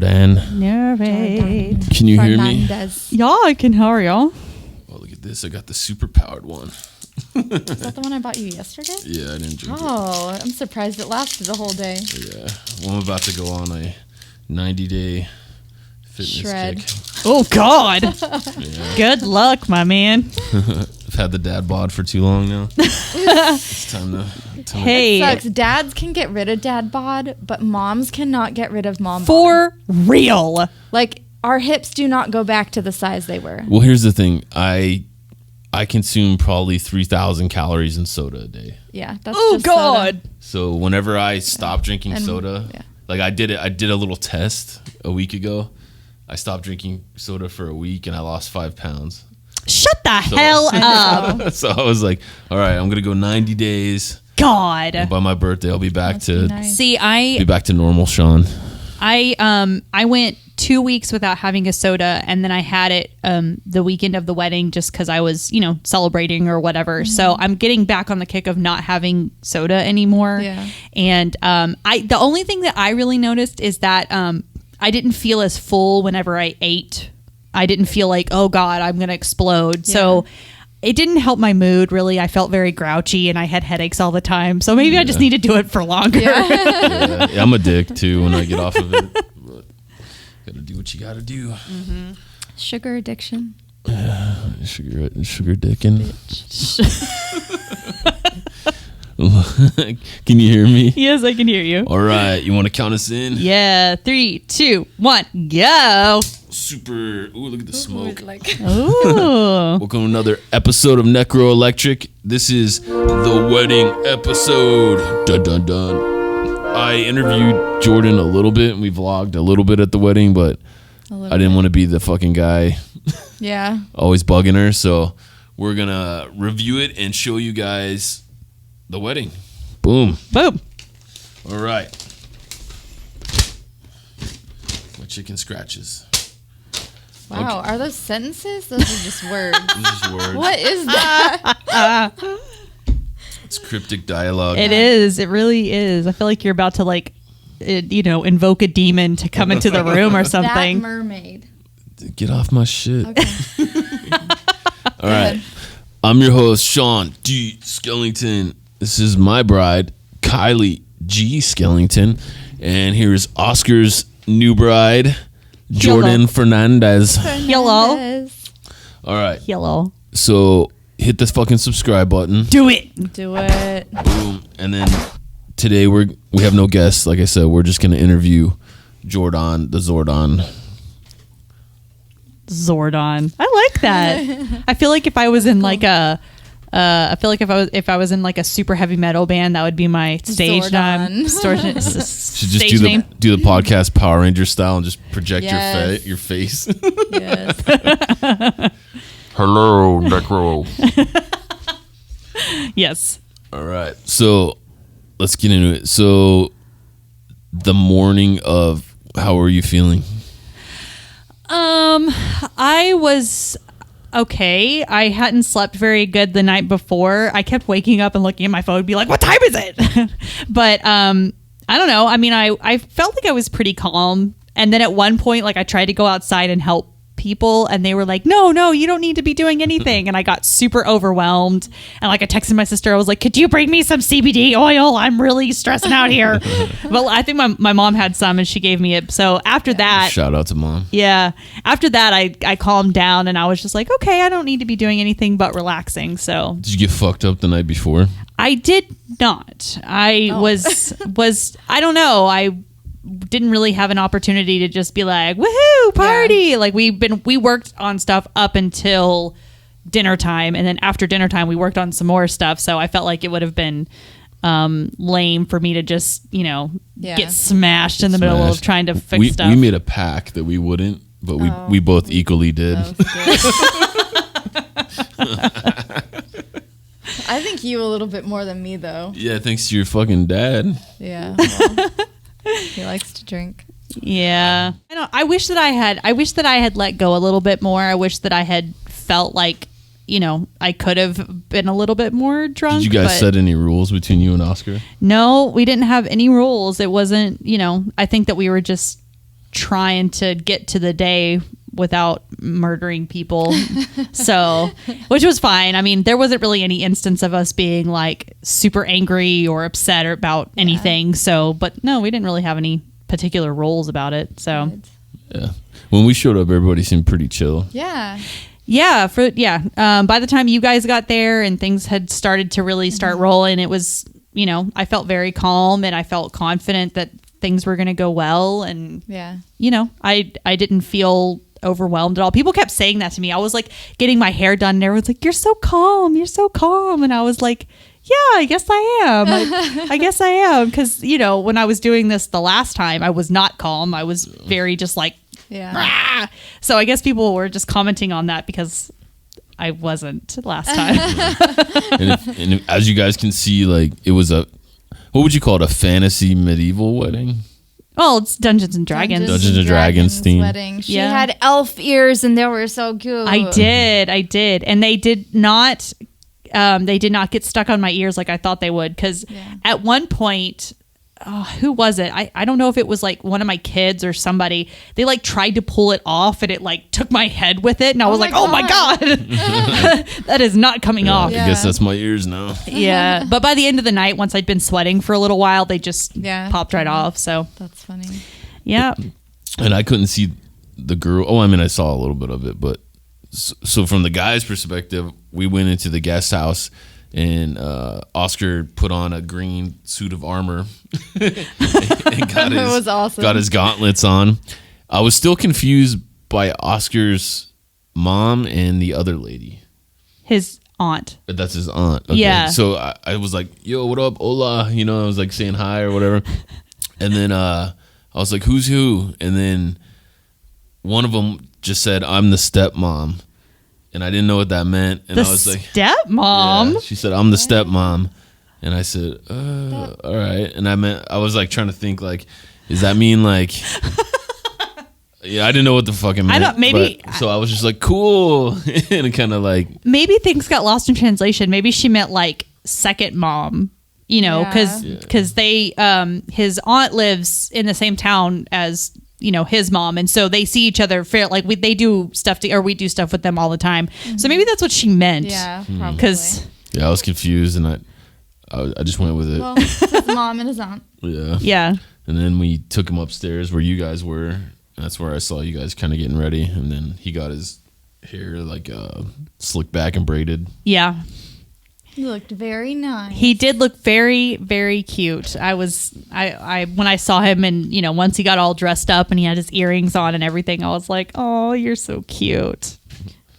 Jordan. Narrate. Can you hear me? Yeah, I can hear you. Oh, look at this. I got the super powered one. Is that the one I bought you yesterday? Yeah, I didn't drink it. Oh, I'm surprised it lasted the whole day. Yeah. Well, I'm about to go on a 90-day fitness Shred. kick. Oh, God. Yeah. Good luck, my man. I've had the dad bod for too long now. It's time to Hey. It sucks. Dads can get rid of dad bod, but moms cannot get rid of mom bod. For real. Like, our hips do not go back to the size they were. Well, here's the thing. I consume probably 3,000 calories in soda a day. Yeah, that's Oh, just God. soda. So whenever I stop drinking And- soda, yeah. like I did a little test a week ago. I stopped drinking soda for a week and I lost 5 pounds. Shut the hell up. So I was like, all right, I'm going to go 90 days. God. And by my birthday, I'll be back Must to be nice. See, be back to normal, Sean. I went 2 weeks without having a soda, and then I had it the weekend of the wedding just because I was, celebrating or whatever. Mm-hmm. So I'm getting back on the kick of not having soda anymore. Yeah. And the only thing that I really noticed is that I didn't feel as full whenever I ate. I didn't feel like, oh God, I'm going to explode. Yeah. So it didn't help my mood, really. I felt very grouchy and I had headaches all the time. So maybe I just need to do it for longer. Yeah. Yeah, I'm a dick too when I get off of it. But gotta do what you gotta do. Mm-hmm. Sugar addiction. Sugar dickin'. Can you hear me? Yes, I can hear you. All right, you want to count us in? Yeah, 3, 2, 1, go. Super. Ooh, look at the smoke. Ooh. Welcome to another episode of Necro Electric. This is the wedding episode. Dun dun dun. I interviewed Jordan a little bit and we vlogged a little bit at the wedding, but I didn't want to be the fucking guy Yeah. always bugging her. So we're going to review it and show you guys the wedding. Boom. Boom. All right. My chicken scratches. Wow. Are those sentences? Those are just words. This is just words. What is that? It's cryptic dialogue. It is. It really is. I feel like you're about to invoke a demon to come into the room or That something. mermaid. Get off my shit. Okay. All right. I'm your host, Sean D. Skellington. This is my bride, Kylie G. Skellington. And here's Oscar's new bride, Jordan Fernandez. Hello. All right. Hello. So hit the fucking subscribe button. Do it. Do it. Boom. And then today we have no guests. Like I said, we're just going to interview Jordan, the Zordon. Zordon. I like that. I feel like if I was in like a if I was in like a super heavy metal band, that would be my stage Zordon. name. Should just Stage name. do the podcast Power Ranger style and just project Yes. your face. Yes. Hello, Necro. Yes. All right. So let's get into it. So the morning of, how were you feeling? I was okay. I hadn't slept very good the night before. I kept waking up and looking at my phone and be like, what time is it? But I don't know. I mean, I felt like I was pretty calm. And then at one point, like I tried to go outside and help people and they were like, no, you don't need to be doing anything. And I got super overwhelmed. And like I texted my sister, I was like, could you bring me some CBD oil? I'm really stressing out here. But I think my mom had some and she gave me it. So after that, Shout out to mom. yeah. After that, I calmed down and I was just like, okay, I don't need to be doing anything but relaxing. So Did you get fucked up the night before? I did not. I was I don't know. I didn't really have an opportunity to just be like, woohoo, party. Yeah. Like we worked on stuff up until dinner time. And then after dinner time, we worked on some more stuff. So I felt like it would have been lame for me to just, get smashed in the middle of trying to fix stuff. We made a pact that we wouldn't, but we both equally did. I think you a little bit more than me, though. Yeah, thanks to your fucking dad. Yeah. Well, he likes to drink. Yeah. I wish that I had let go a little bit more. I wish that I had felt like, I could have been a little bit more drunk. Did you guys set any rules between you and Oscar? No, we didn't have any rules. It wasn't, I think that we were just trying to get to the day without murdering people. So, which was fine. I mean, there wasn't really any instance of us being like super angry or upset or about anything. So, but no, we didn't really have any particular rules about it. So, yeah. When we showed up, everybody seemed pretty chill. Yeah. Yeah. By the time you guys got there and things had started to really start rolling, it was, you know, I felt very calm and I felt confident that things were going to go well. And, you know, I didn't feel overwhelmed at all. People kept saying that to me. I was like getting my hair done and everyone's like, you're so calm. And I was like, yeah, I guess I am. I guess I am. Because, you know, when I was doing this the last time, I was not calm. I was very just like, rah! So I guess people were just commenting on that because I wasn't last time. and as you guys can see, like it was what would you call it? A fantasy medieval wedding? Well, it's Dungeons and Dragons. Dungeons and Dragons theme. Wedding. She had elf ears and they were so cute. I did. And they did not get stuck on my ears like I thought they would. Because at one point, who was it? I don't know if it was like one of my kids or somebody. They like tried to pull it off and it like took my head with it. And I was like, oh my God, that is not coming off. I guess that's my ears now. Yeah. But by the end of the night, once I'd been sweating for a little while, they just popped right off. So that's funny. Yeah. And I couldn't see the girl. Oh, I mean, I saw a little bit of it. But so from the guy's perspective, we went into the guest house. And Oscar put on a green suit of armor and got his gauntlets on. I was still confused by Oscar's mom and the other lady. His aunt. That's his aunt. Okay. Yeah. So I was like, yo, what up? Hola. You know, I was like saying hi or whatever. And then I was like, who's who? And then one of them just said, I'm the stepmom. And I didn't know what that meant. And I was like, stepmom? Yeah, she said, I'm the stepmom. And I said, all right. And I was like trying to think like, does that mean like, yeah, I didn't know what the fuck it meant. So I was just like, cool. And it kind of like. Maybe things got lost in translation. Maybe she meant like second mom, you know, because they, his aunt lives in the same town as, you know, his mom, and so they see each other like they do stuff or we do stuff with them all the time. So maybe that's what she meant. Yeah, probably. Because I was confused and I just went with it. Well, it's his mom and his aunt. Yeah. And then we took him upstairs where you guys were. And that's where I saw you guys kind of getting ready. And then he got his hair like slicked back and braided. Yeah. He looked very nice. He did look very, very cute. I when I saw him and, you know, once he got all dressed up and he had his earrings on and everything, I was like, oh, you're so cute.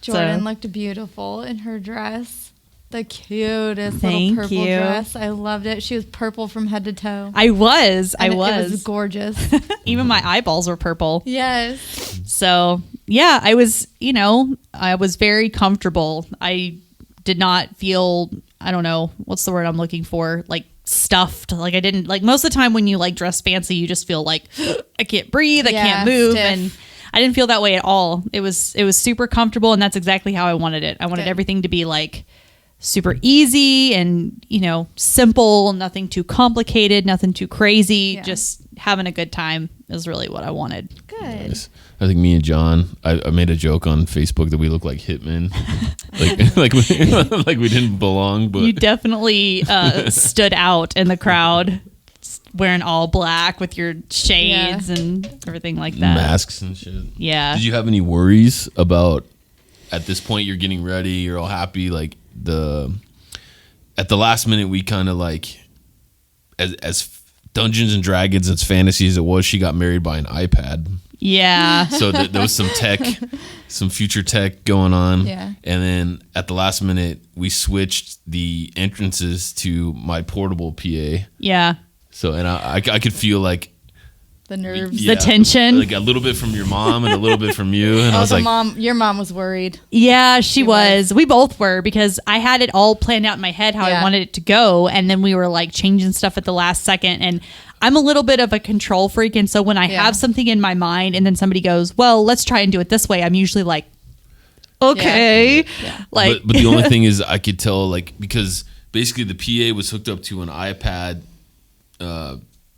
Jordan looked beautiful in her dress. The cutest little purple dress. I loved it. She was purple from head to toe. I was. It was gorgeous. Even my eyeballs were purple. Yes. So, yeah, I was very comfortable. I did not feel, I don't know, what's the word I'm looking for? Like stuffed. Like I didn't, like most of the time when you like dress fancy, you just feel like I can't breathe, I can't move. Stiff. And I didn't feel that way at all. It was super comfortable and that's exactly how I wanted it. I wanted everything to be like super easy and, you know, simple, nothing too complicated, nothing too crazy, just having a good time is really what I wanted. Good. Nice. I think me and John, I made a joke on Facebook that we look like hitmen, like we didn't belong. But you definitely stood out in the crowd, wearing all black with your shades and everything like that, masks and shit. Yeah. Did you have any worries about at this point? You're getting ready. You're all happy. Like at the last minute, we kind of like as Dungeons and Dragons, as fantasy as it was, she got married by an iPad. Yeah. So there was some future tech going on. Yeah. And then at the last minute, we switched the entrances to my portable PA. Yeah. So, and I could feel like the nerves, the tension, like a little bit from your mom and a little bit from you. And I was like, your mom was worried. Yeah, she was. We both were because I had it all planned out in my head how I wanted it to go. And then we were like changing stuff at the last second. And I'm a little bit of a control freak. And so when I have something in my mind and then somebody goes, well, let's try and do it this way, I'm usually like, okay. Yeah. Like, but the only thing is I could tell, like, because basically the PA was hooked up to an iPad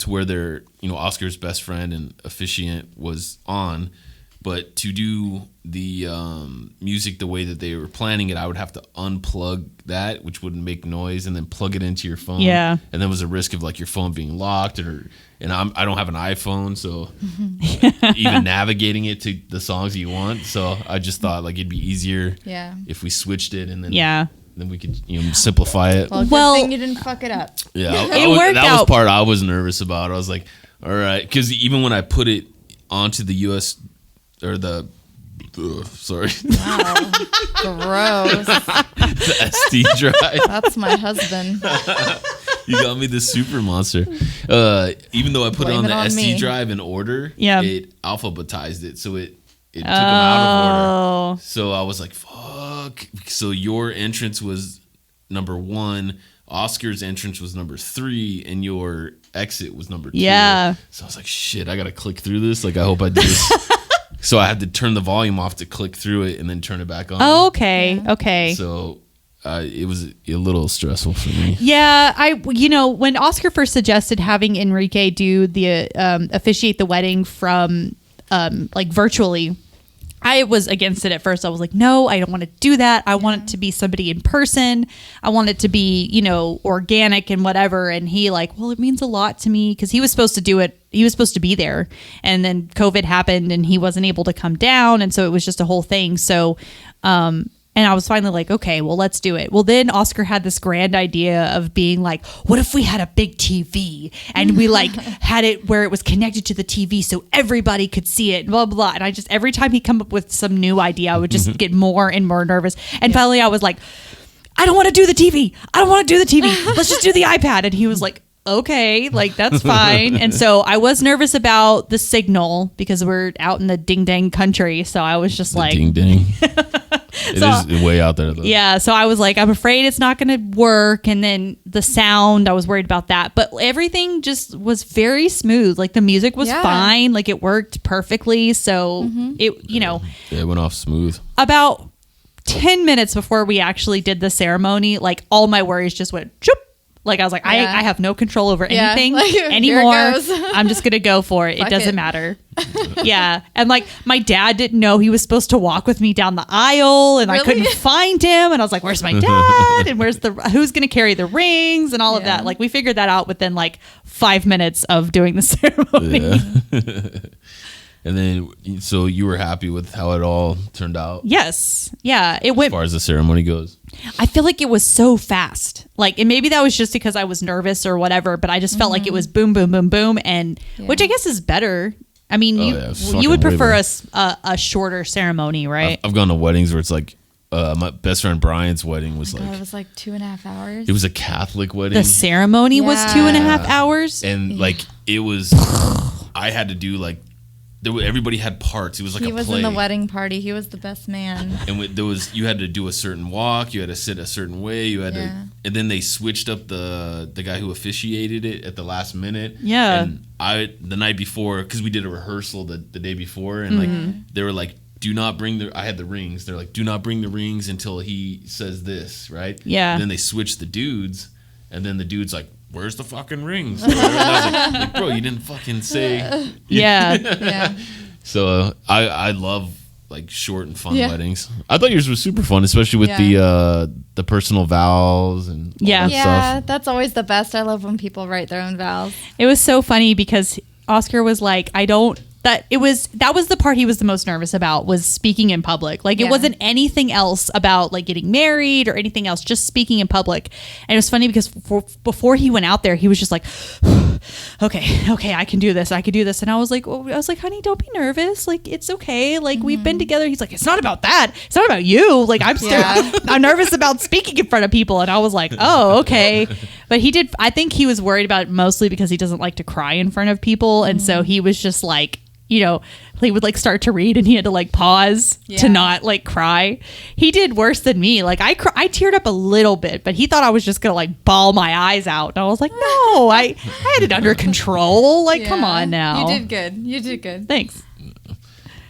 to where they're, Oscar's best friend and officiant was on. But to do the music the way that they were planning it, I would have to unplug that, which wouldn't make noise, and then plug it into your phone. Yeah. And there was a risk of like your phone being locked, and I don't have an iPhone, so even navigating it to the songs you want. So I just thought like it'd be easier if we switched it, and then we could simplify it. Well, good thing you didn't fuck it up. Yeah, It worked that out. was part I was nervous about. I was like, all right, because even when I put it onto the US or the sorry, wow, gross. the SD drive. That's my husband. You got me the super monster. Even though I put it on the SD drive in order, it alphabetized it, so it took them out of order. So I was like, fuck. So your entrance was number 1, Oscar's entrance was number 3, and your exit was number 2. Yeah. So I was like, shit, I gotta click through this. Like, I hope I do this. So I had to turn the volume off to click through it and then turn it back on. Oh, okay. Yeah. Okay. So it was a little stressful for me. Yeah. When Oscar first suggested having Enrique do the officiate the wedding from like virtually, I was against it at first. I was like, no, I don't want to do that. I want it to be somebody in person. I want it to be, organic and whatever. And he well, it means a lot to me because he was supposed to do it. He was supposed to be there. And then COVID happened and he wasn't able to come down. And so it was just a whole thing. So, and I was finally like, okay, well, let's do it. Well, then Oscar had this grand idea of being like, what if we had a big TV and we had it where it was connected to the TV so everybody could see it, blah, blah, blah. And I just, every time he'd come up with some new idea, I would just get more and more nervous. And finally I was like, I don't want to do the TV. I don't want to do the TV. Let's just do the iPad. And he was like, okay, that's fine. And so I was nervous about the signal because we're out in the ding dang country. So I was just ding dang. It is way out there though. Yeah, so I was like, I'm afraid it's not going to work. And then the sound, I was worried about that. But everything just was very smooth. Like the music was fine. Like it worked perfectly. So it went off smooth. About 10 minutes before we actually did the ceremony, all my worries just went choop. I was like, I have no control over anything anymore. I'm just going to go for it. It doesn't matter. Yeah. And my dad didn't know he was supposed to walk with me down the aisle and I couldn't find him. And I was like, where's my dad? And who's going to carry the rings and all of that? We figured that out within 5 minutes of doing the ceremony. Yeah. And then, so you were happy with how it all turned out? Yes. Yeah. It went. As far as the ceremony goes? I feel like it was so fast. And maybe that was just because I was nervous or whatever, but I just felt like it was boom, boom, boom, boom. And which I guess is better. I mean, you would prefer a shorter ceremony, right? I've gone to weddings where it's my best friend Brian's wedding was it was 2.5 hours. It was a Catholic wedding. The ceremony was 2.5 hours. And it was, I had to do everybody had parts. It was he was in the wedding party. He was the best man. And you had to do a certain walk. You had to sit a certain way. You had to, and then they switched up the guy who officiated it at the last minute. Yeah. And the night before, because we did a rehearsal the day before, and they were like, do not bring I had the rings. They're like, do not bring the rings until he says this, right? Yeah. And then they switched the dudes, and then the dude's like, where's the fucking rings? And I was like, bro, you didn't fucking say. Yeah. So I love short and fun weddings. I thought yours was super fun, especially with the personal vows and all that stuff. That's always the best. I love when people write their own vows. It was so funny because Oscar was like, that was the part he was the most nervous about, was speaking in public. It wasn't anything else about getting married or anything else, just speaking in public. And it was funny because before he went out there, he was just like, okay, I can do this. And I was like, honey, don't be nervous. It's okay. We've been together. He's like, it's not about that. It's not about you. I'm nervous about speaking in front of people. And I was like, oh, okay. But I think he was worried about it mostly because he doesn't like to cry in front of people. And so he was just he would start to read and he had to pause to not cry. He did worse than me. I teared up a little bit, but he thought I was just gonna bawl my eyes out. And I was like, no, I had it under control. Come on now. You did good. Thanks.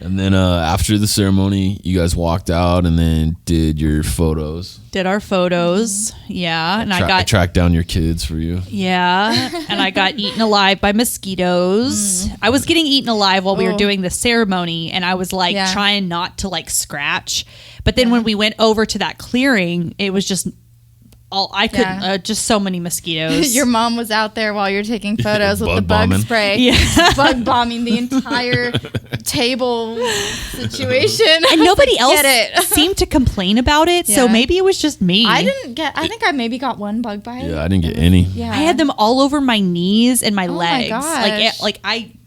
And then after the ceremony, you guys walked out and then did your photos. Did our photos. Yeah. And I tracked down your kids for you. Yeah. And I got eaten alive by mosquitoes. I was getting eaten alive while we were doing the ceremony. And I was like trying not to like scratch. But then when we went over to that clearing, it was just just so many mosquitoes. Your mom was out there while you're taking photos with the bug spray. Yeah. Bug bombing the entire table situation. And nobody else seemed to complain about it. Yeah. So maybe it was just me. I think I maybe got one bug bite. Yeah, I didn't get any. Yeah. I had them all over my knees and my legs. My gosh.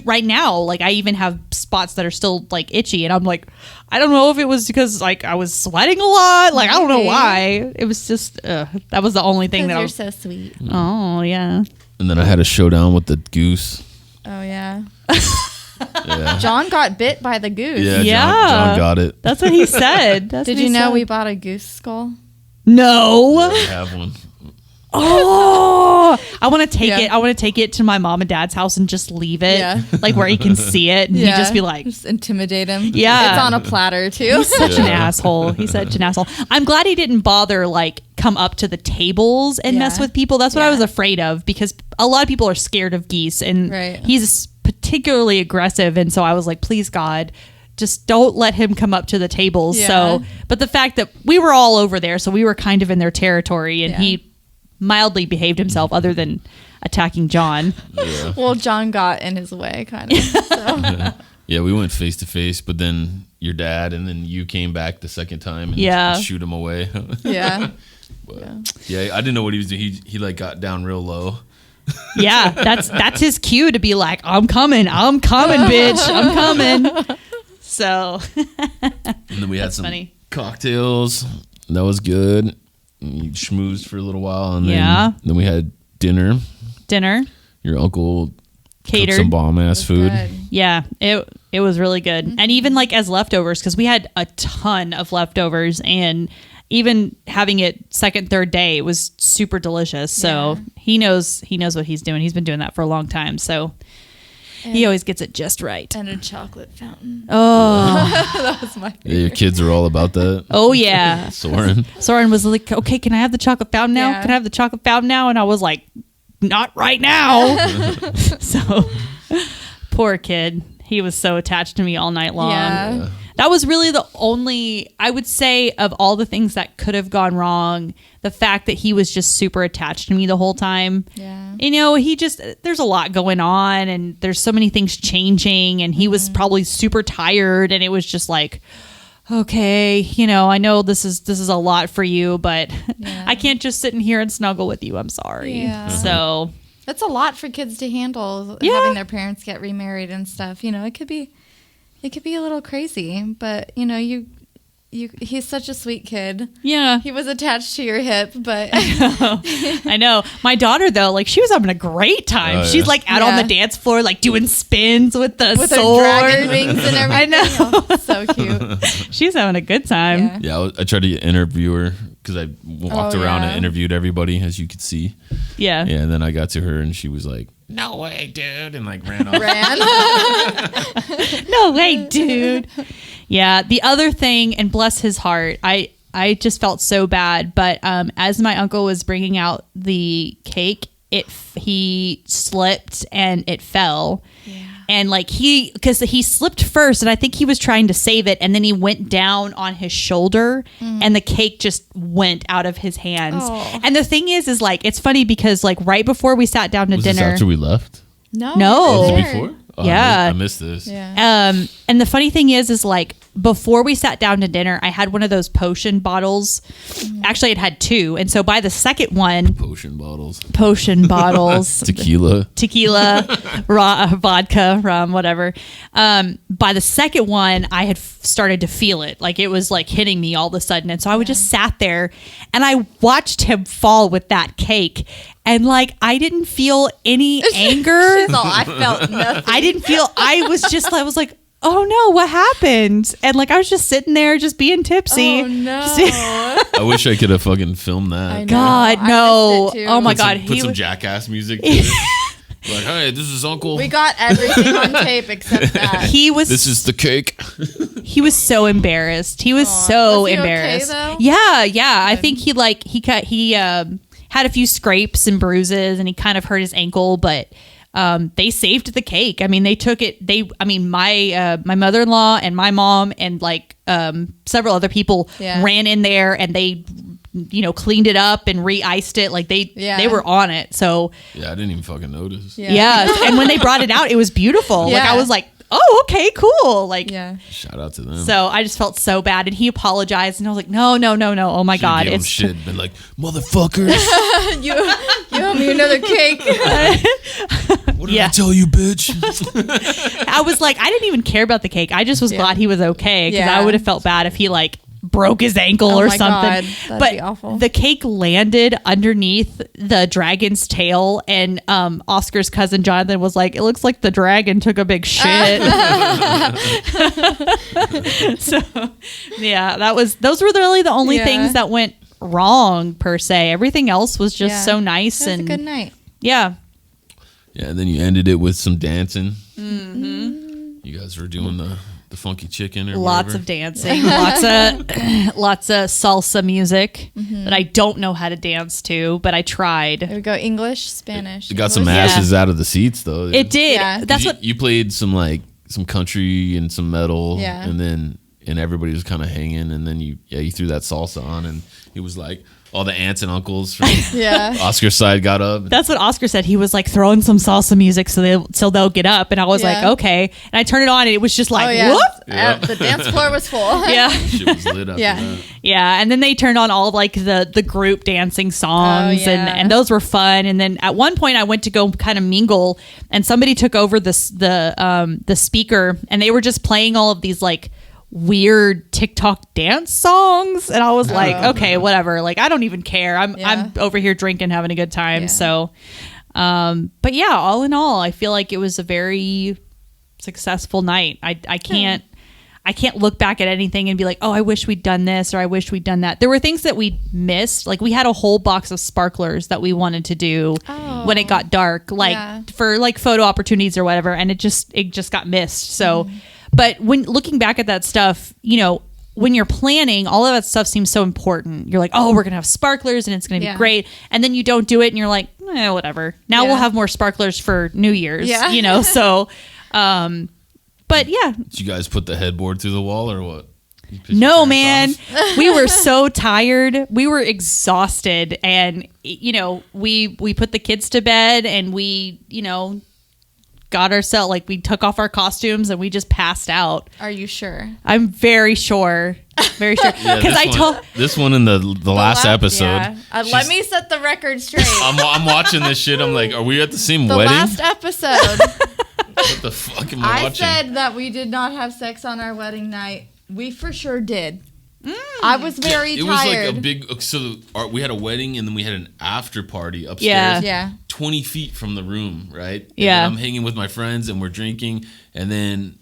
Right now, like I even have spots that are still like itchy, and I'm like, I don't know if it was because like I was sweating a lot. Like I don't know why. It was just that was the only thing that you're so sweet. Oh yeah. And then I had a showdown with the goose. Oh yeah. John got bit by the goose. Yeah. John got it. That's what he said. Did you know we bought a goose skull? No. I have one. Oh, I want to take it. I want to take it to my mom and dad's house and just leave it, like where he can see it, and he just be like, just intimidate him. Yeah, it's on a platter too. He's such an asshole. He's such an asshole. I'm glad he didn't bother like come up to the tables and mess with people. That's what I was afraid of, because a lot of people are scared of geese, and he's particularly aggressive. And so I was like, please God, just don't let him come up to the tables. So, but the fact that we were all over there, so we were kind of in their territory, and he mildly behaved himself other than attacking John. Yeah. Well, John got in his way kind of. So. Yeah, we went face to face, but then your dad and then you came back the second time and shoot him away. Yeah. I didn't know what he was doing. He like got down real low. Yeah, that's his cue to be like, I'm coming, bitch, I'm coming. So and then we had some cocktails. That was good. You schmoozed for a little while, and then we had dinner. Your uncle catered cooked some bomb ass food. Good. Yeah, it was really good. Mm-hmm. And even like as leftovers, because we had a ton of leftovers, and even having it second, third day, it was super delicious. So he knows what he's doing. He's been doing that for a long time. So he always gets it just right. And a chocolate fountain. Oh. That was my favorite. Yeah, your kids are all about that. Oh, yeah. Soren was like, okay, can I have the chocolate fountain now? Yeah. Can I have the chocolate fountain now? And I was like, not right now. So, poor kid. He was so attached to me all night long. Yeah. That was really the only, I would say, of all the things that could have gone wrong, the fact that he was just super attached to me the whole time. Yeah. You know, there's a lot going on, and there's so many things changing, and he was probably super tired, and it was just like, okay, you know, I know this is a lot for you, but I can't just sit in here and snuggle with you. I'm sorry. Yeah. So that's a lot for kids to handle, having their parents get remarried and stuff. You know, it could be a little crazy, but you know, he's such a sweet kid. Yeah. He was attached to your hip, but I know. My daughter though, like she was having a great time. She's like out on the dance floor, like doing spins with the sword. Her dragon wings and everything. I know. Oh, so cute. She's having a good time. Yeah, I tried to interview her because I walked around and interviewed everybody, as you could see. Yeah. Yeah, and then I got to her and she was like, "No way, dude," and like ran off. No way, dude. Yeah. The other thing, and bless his heart, I just felt so bad, but as my uncle was bringing out the cake, he slipped and it fell. Yeah. And like because he slipped first, and I think he was trying to save it, and then he went down on his shoulder, and the cake just went out of his hands. Oh. And the thing is like, it's funny because like right before we sat down to dinner. Was this after we left? No. Was it before? Oh, yeah. I missed this. Yeah. And the funny thing is like before we sat down to dinner, I had one of those potion bottles. Actually, it had two. And so by the second one, potion bottles, tequila, vodka, rum, whatever. By the second one, I had started to feel it. Like it was like hitting me all of a sudden. And so I would just sat there and I watched him fall with that cake. And like, I didn't feel any anger. I felt nothing. I was like, oh no, what happened? And like, I was just sitting there just being tipsy. Oh no. I wish I could have fucking filmed that. God, no. Oh my God. Put some Jackass music to it. Like, hey, this is Uncle. We got everything on tape except that. This is the cake. He was so embarrassed. He was so was he embarrassed. okay, though? Yeah. I think he had a few scrapes and bruises, and he kind of hurt his ankle, but they saved the cake. I mean, they took it. My mother-in-law and my mom and like several other people ran in there, and they cleaned it up and re-iced it. Like they were on it. So yeah, I didn't even fucking notice. Yeah. And when they brought it out, it was beautiful. Yeah. Like I was like, oh, okay, cool. Like, shout out to them. So I just felt so bad, and he apologized, and I was like, no. Oh my God, it's shit. Been like, motherfuckers. you owe me another cake. What did I tell you, bitch? I was like, I didn't even care about the cake. I just was glad he was okay, because I would have felt bad if he like broke his ankle or something. God, that'd be awful. The cake landed underneath the dragon's tail, and Oscar's cousin Jonathan was like, it looks like the dragon took a big shit. So yeah, those were really the only things that went wrong per se. Everything else was just so nice. It was and a good night. Yeah, and then you ended it with some dancing. Mm-hmm. You guys were doing the funky chicken or lots whatever. of dancing, lots of salsa music that I don't know how to dance to, but I tried. There we go. English, Spanish. It got some asses out of the seats though. It did. Yeah. That's you, what you played some country and some metal, and everybody was kind of hanging, and then you threw that salsa on, and it was like all the aunts and uncles from Oscar's side got up. That's what Oscar said. He was like throwing some salsa music so they'll get up, and I was like, okay. And I turned it on, and it was just like, whoop. The dance floor was full. Yeah. Shit was lit up. Yeah, and then they turned on all like the group dancing songs, and those were fun. And then at one point, I went to go kind of mingle, and somebody took over the speaker, and they were just playing all of these like weird TikTok dance songs, and I was like, okay, whatever. Like, I don't even care. I'm over here drinking, having a good time. Yeah. So, but yeah, all in all, I feel like it was a very successful night. I can't look back at anything and be like, oh, I wish we'd done this or I wish we'd done that. There were things that we missed. Like we had a whole box of sparklers that we wanted to do when it got dark, like for like photo opportunities or whatever, and it just got missed. So. But when looking back at that stuff, when you're planning, all of that stuff seems so important. You're like, oh, we're going to have sparklers and it's going to be great. And then you don't do it and you're like, whatever. Now we'll have more sparklers for New Year's, so, but yeah. Did you guys put the headboard through the wall or what? No, man. We were so tired. We were exhausted. And, we put the kids to bed, and we, got ourselves, like, we took off our costumes and we just passed out. Are you sure? I'm very sure. Very sure. Because this one in the last episode. Yeah. Let me set the record straight. I'm watching this shit. I'm like, are we at the same wedding? The last episode. What the fuck am I watching? I said that we did not have sex on our wedding night. We for sure did. I was very tired. It was like a big. So we had a wedding, and then we had an after party upstairs. Yeah. 20 feet from the room, right? Yeah. And I'm hanging with my friends, and we're drinking, and then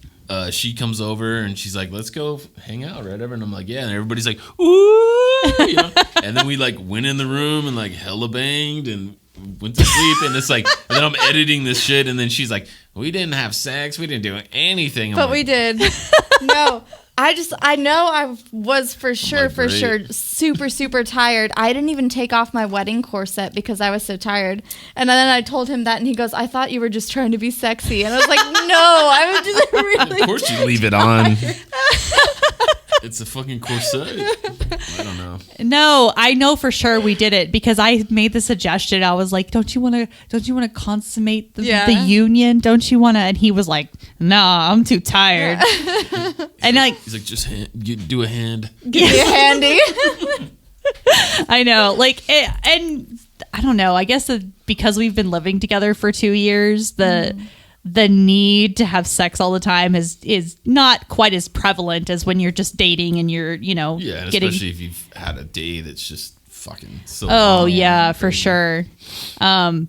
she comes over, and she's like, "Let's go hang out, right?" And I'm like, "Yeah." And everybody's like, "Ooh," And then we like went in the room and like hella banged and went to sleep, and it's like, and then I'm editing this shit, and then she's like, "We didn't have sex, we didn't do anything," but we did. No. I know I was for sure super, super tired. I didn't even take off my wedding corset because I was so tired. And then I told him that, and he goes, I thought you were just trying to be sexy. And I was like, no, I was just really Of course you leave it on. It's a fucking corset. I don't know. No, I know for sure we did it because I made the suggestion. I was like, don't you want to consummate the union? Don't you want to? And he was like, nah, I'm too tired. And he's like, just do a hand. Give me a handy. I know. And I don't know. I guess because we've been living together for 2 years, the need to have sex all the time is not quite as prevalent as when you're just dating and you're, and especially if you've had a day that's just fucking so long. Yeah, for sure. Plus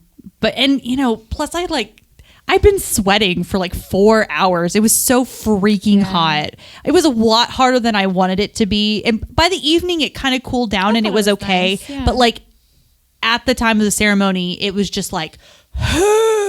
I've been sweating for like 4 hours. It was so freaking hot. It was a lot harder than I wanted it to be. And by the evening, it kind of cooled down and it was okay. Nice, yeah. But like at the time of the ceremony, it was just like,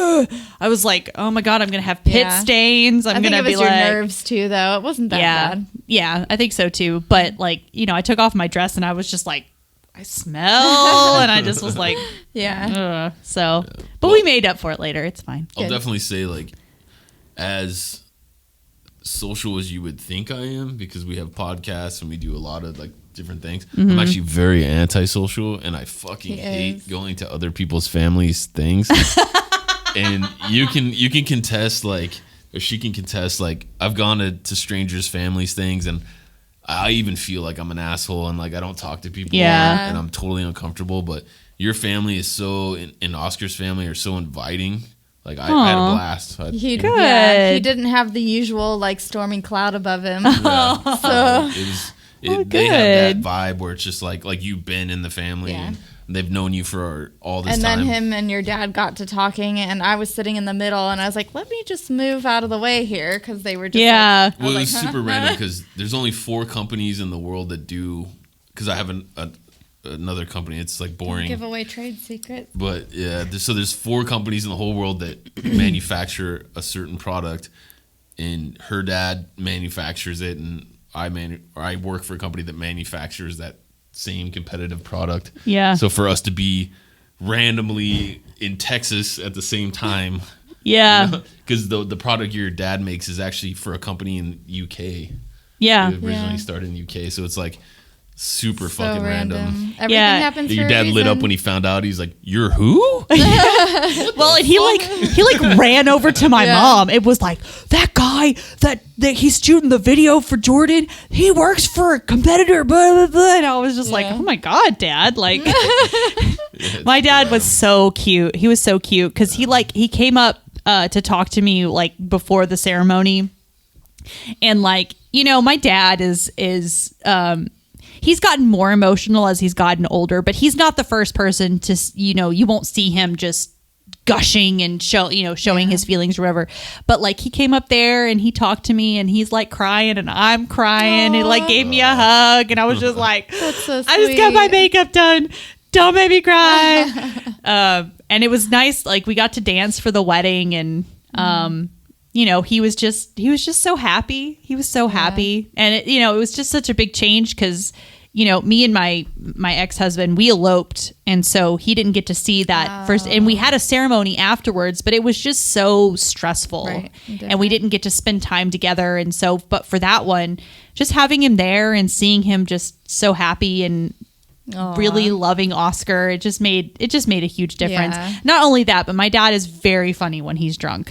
ugh. I was like, oh my God, I'm going to have pit stains. I'm going to be your nerves too, though. It wasn't that bad. Yeah, I think so too. But like, I took off my dress and I was just like, I smell. And I just was like, yeah. So, but we made up for it later. It's fine. I'll definitely say, like, as social as you would think I am, because we have podcasts and we do a lot of like different things. Mm-hmm. I'm actually very antisocial, and I fucking hate going to other people's families' things. And you can contest, like, or she can contest, like, I've gone to strangers' families' things, and I even feel like I'm an asshole, and like I don't talk to people, and I'm totally uncomfortable. But your family is and Oscar's family are so inviting. Like, I had a blast. He didn't have the usual, like, stormy cloud above him. Yeah. So they have that vibe where it's just like you've been in the family and they've known you for all this time. And then him and your dad got to talking, and I was sitting in the middle, and I was like, let me just move out of the way here, because they were just like, well, it was super random, because there's only 4 companies in the world that do, because I have another company. It's like boring. Don't give away trade secrets. But yeah, so there's 4 companies in the whole world that manufacture a certain product, and her dad manufactures it, and I work for a company that manufactures that same competitive product. Yeah. So for us to be randomly in Texas at the same time. Yeah. Because the product your dad makes is actually for a company in UK. Yeah. It originally started in UK, so it's like super fucking random. Everything happens for your a dad lit up reason. when he found out. He's like, "You're who?" Well, and he ran over to my mom. It was like, that guy that he's shooting the video for Jordan, he works for a competitor, blah, blah, blah. And I was just like, oh my God, Dad. Like, my dad was so cute. He was so cute because he came up to talk to me like before the ceremony. And like, my dad is he's gotten more emotional as he's gotten older, but he's not the first person to, you won't see him just gushing and showing his feelings or whatever. But like, he came up there and he talked to me, and he's like crying and I'm crying. Aww. And like gave me a hug, and I was just like, that's so sweet. I just got my makeup done. Don't make me cry. And it was nice. Like, we got to dance for the wedding, and he was just so happy. He was so happy. And it was just such a big change because, me and my ex-husband, we eloped. And so he didn't get to see that first. And we had a ceremony afterwards, but it was just so stressful. Right. And we didn't get to spend time together. And so, but for that one, just having him there and seeing him just so happy and really loving Oscar, it just made a huge difference. Not only that, but my dad is very funny when he's drunk.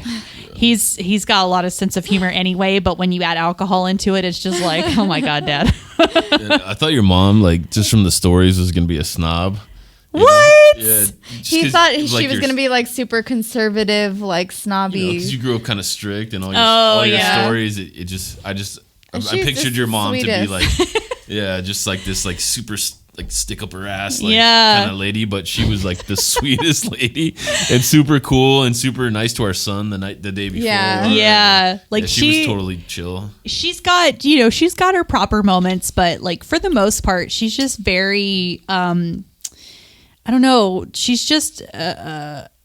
He's got a lot of sense of humor anyway, but when you add alcohol into it, it's just like, oh my God, Dad. I thought your mom, like, just from the stories, was gonna be a snob. What? Yeah, he thought she was going to be like super conservative, like snobby. Because you grew up kind of strict, and all your stories. I pictured your mom to be like, just like this, like super like stick up her ass, like kind of lady. But she was like the sweetest lady, and super cool and super nice to our son the day before. Like she was totally chill. She's got her proper moments, but like for the most part, she's just very I don't know. She's just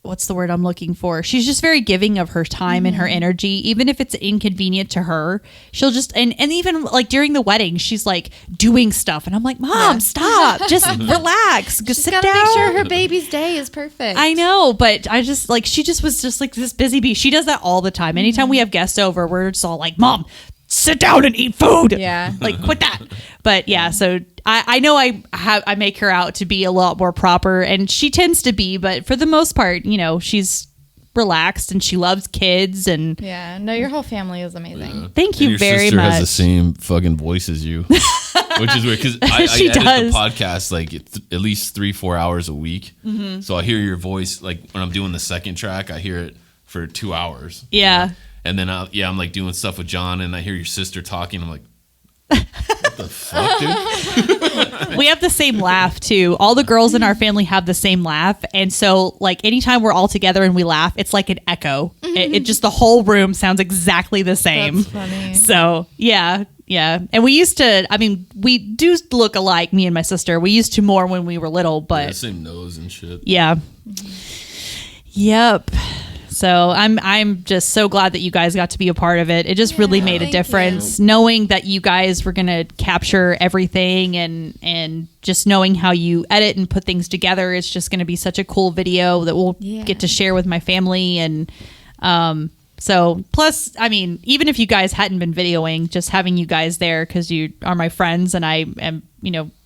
what's the word I'm looking for? She's just very giving of her time and her energy, even if it's inconvenient to her. She'll just and even like during the wedding, she's like doing stuff, and I'm like, Mom, stop, just relax, just sit down. Make sure her baby's day is perfect. I know, but I just like she just was just like this busy bee. She does that all the time. Anytime we have guests over, we're just all like, Mom, sit down and eat food. Yeah, like quit that. But yeah, so I know I make her out to be a lot more proper, and she tends to be, but for the most part, she's relaxed and she loves kids. And your whole family is amazing. Thank you very much. Your sister has the same fucking voice as you, which is weird because I edit the podcast like at least 3-4 hours a week. Mm-hmm. So I hear your voice like when I'm doing the second track, I hear it for 2 hours. Yeah. And then I'm like doing stuff with John, and I hear your sister talking. I'm like, what the fuck, dude? We have the same laugh too. All the girls in our family have the same laugh, and so like anytime we're all together and we laugh, it's like an echo. It just the whole room sounds exactly the same. That's funny. So yeah. And we used to. I mean, we do look alike. Me and my sister. We used to more when we were little, but same nose and shit. Yeah. Yep. So I'm just so glad that you guys got to be a part of it. It just really made a thank difference knowing that you guys were going to capture everything and just knowing how you edit and put things together. It's just going to be such a cool video that we'll get to share with my family. And so plus, I mean, even if you guys hadn't been videoing, just having you guys there because you are my friends and I am,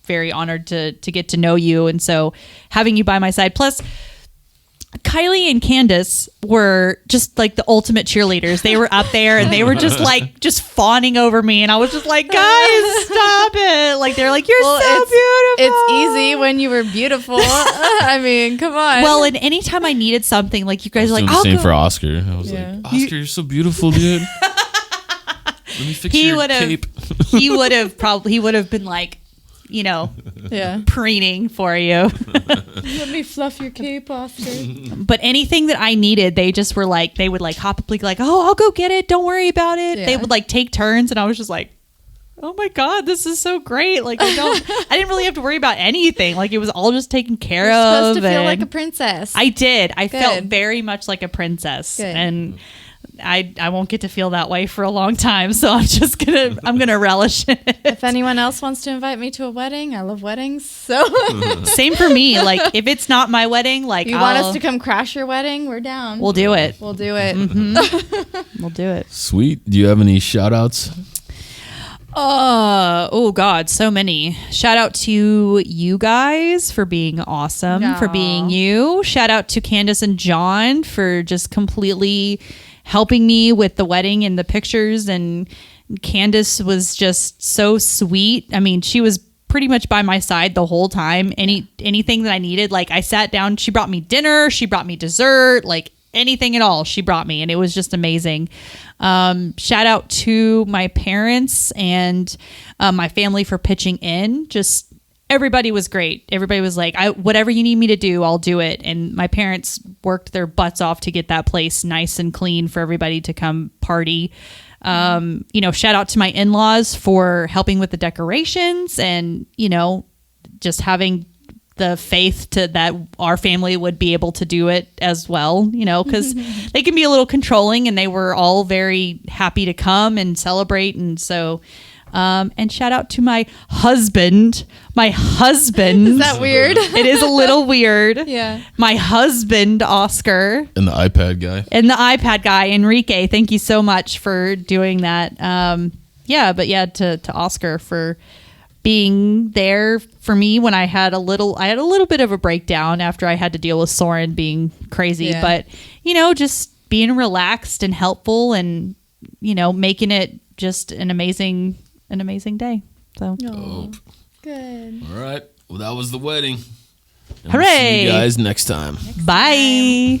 very honored to get to know you. And so having you by my side, plus Kylie and Candace were just like the ultimate cheerleaders. They were up there and they were just fawning over me. And I was just like, guys, stop it. Like, they're like, you're so beautiful. It's easy when you were beautiful. I mean, come on. Well, and anytime I needed something, like you guys are like, the same for Oscar. I was like, Oscar, you're so beautiful, dude. Let me fix your cape. He would have been like, preening for you. Let me fluff your cape, Oscar. But anything that I needed, they just were like, they would like hop up like, oh, I'll go get it. Don't worry about it. Yeah. They would like take turns. And I was just like, oh my God, this is so great. Like I didn't really have to worry about anything. Like it was all just taken care of. You're supposed to feel like a princess. I did. I felt very much like a princess. Good. And I won't get to feel that way for a long time, so I'm gonna relish it. If anyone else wants to invite me to a wedding, I love weddings. So same for me. Like if it's not my wedding, like you want us to come crash your wedding, we're down. We'll do it. We'll do it. Mm-hmm. We'll do it. Sweet. Do you have any shout outs? Oh God, so many. Shout out to you guys for being awesome, for being you. Shout out to Candace and John for just completely helping me with the wedding and the pictures. And Candace was just so sweet. I mean, she was pretty much by my side the whole time. Anything that I needed, like I sat down, she brought me dinner, she brought me dessert, like anything at all she brought me, and it was just amazing. Shout out to my parents and my family for pitching in. Just everybody was great. Everybody was like, whatever you need me to do, I'll do it. And my parents worked their butts off to get that place nice and clean for everybody to come party. Shout out to my in-laws for helping with the decorations and, just having the faith that our family would be able to do it as well, because they can be a little controlling, and they were all very happy to come and celebrate. And so, and shout out to my husband. Is that weird? It is a little weird. Yeah. My husband, Oscar. And the iPad guy. Enrique. Thank you so much for doing that. To Oscar for being there for me when I had a little bit of a breakdown after I had to deal with Soren being crazy, but just being relaxed and helpful and making it just an amazing day. So good. All right. Well, that was the wedding. And Hooray! We'll see you guys next time. Bye.